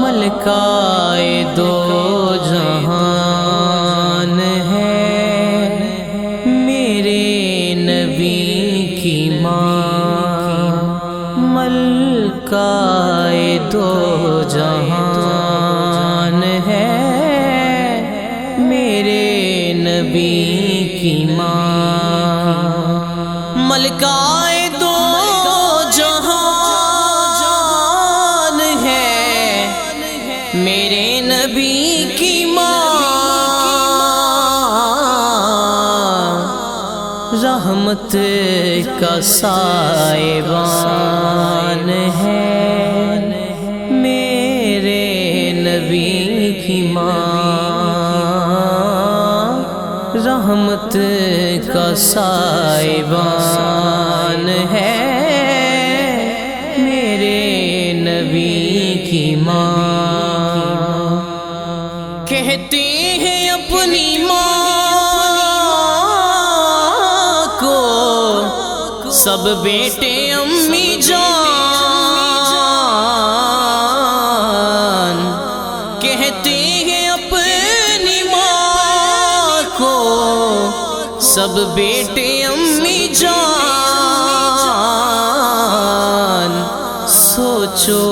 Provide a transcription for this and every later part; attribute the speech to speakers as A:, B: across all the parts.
A: ملکائے دو جہان ہے میرے نبی کی ماں، ملکائے دو جہان ہے میرے نبی کی ماں، ملکائے دو جہان ہے میرے نبی کی ماں، رحمت کا سائبان ہے میرے نبی کی ماں، رحمت کا سائبان ہے میرے نبی کی ماں، کہتے ہیں اپنی ماں کو سب بیٹے امی جان، کہتے ہیں اپنی ماں کو سب بیٹے امی جان، سوچو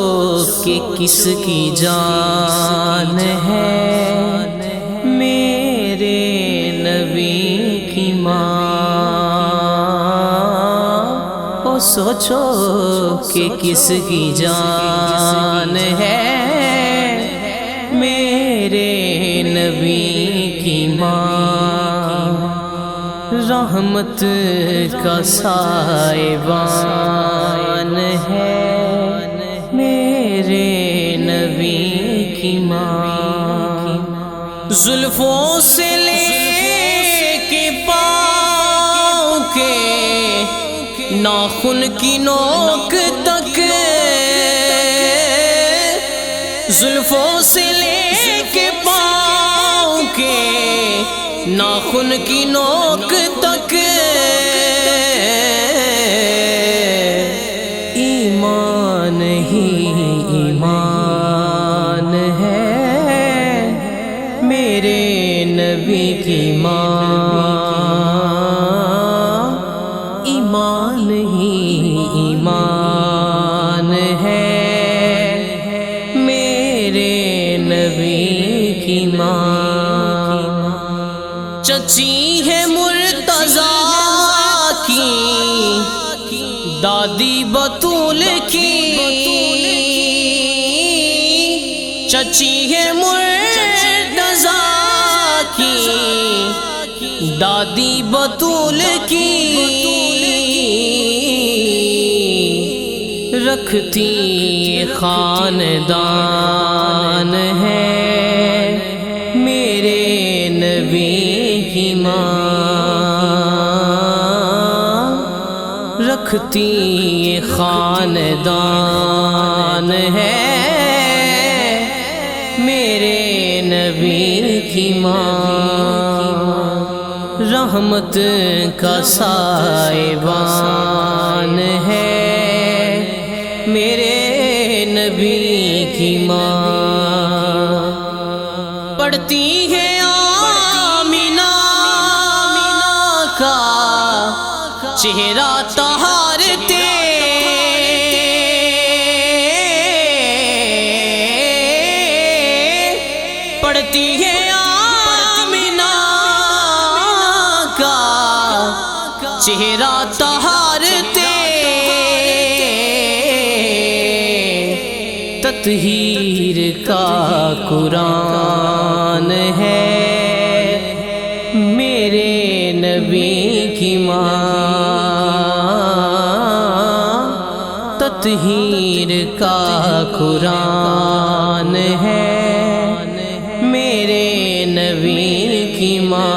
A: کہ کس کی جان ہے میرے نبی کی ماں، او سوچو کہ کس کی جان ہے میرے نبی کی ماں، رحمت کا سائبان ہے میرے نبی کی ماں، زلفوں سے لے کے پاؤں کے ناخن کی نوک تک، زلفوں سے لے کے پاؤں کے ناخن کی نوک تک، ایمان ہی ایمان ہے میرے نبی کی ماں، ایمان ہی ایمان ہے میرے نبی کی ماں، چچی ہے مرتضیٰ کی دادی بطول کی، چچی ہے مرتضیٰ کی دادی بطول کی، رکھتی خاندان ہے میرے نبی کی ماں، رکھتی خاندان ہے میرے نبی کی ماں، رحمت کا سائبان ہے میرے نبی کی ماں، پڑھتی ہے آمینہ کا چہرہ طہارتے، پڑھتی ہے آمینہ کا چہرہ طہارتے، تطہیر کا قرآن ہے میرے نبی کی ماں، تطہیر کا قرآن ہے میرے نبی کی ماں،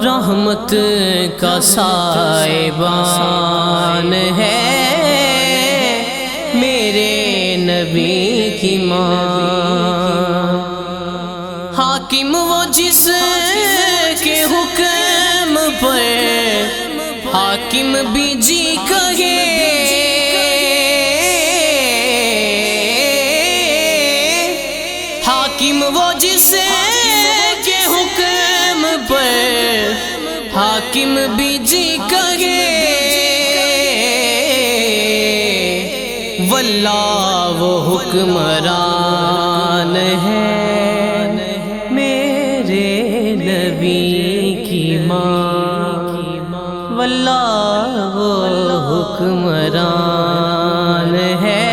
A: رحمت کا سائبان ہے میرے نبی کی ماں، حاکم وہ جس کے حکم پر حاکم بھی جی کہے حاکم وہ جس کے حکم پر حاکم بھی جی کہے واللہ وہ حکمران ہے میرے نبی کی ماں واللہ وہ حکمران ہے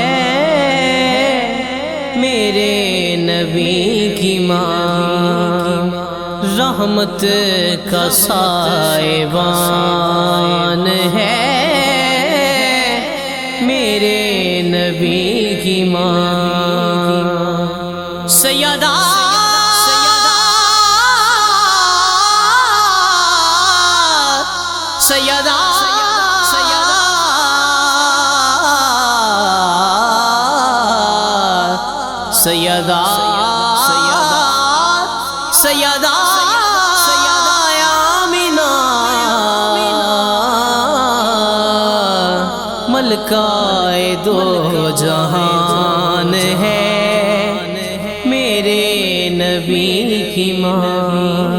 A: میرے نبی کی ماں رحمت کا سائبان ہے میرے نبی کی ماں سیدہ سیدہ سیدہ سیدہ آمینہ ملکہ دو جہان ہے میرے نبی کی ماں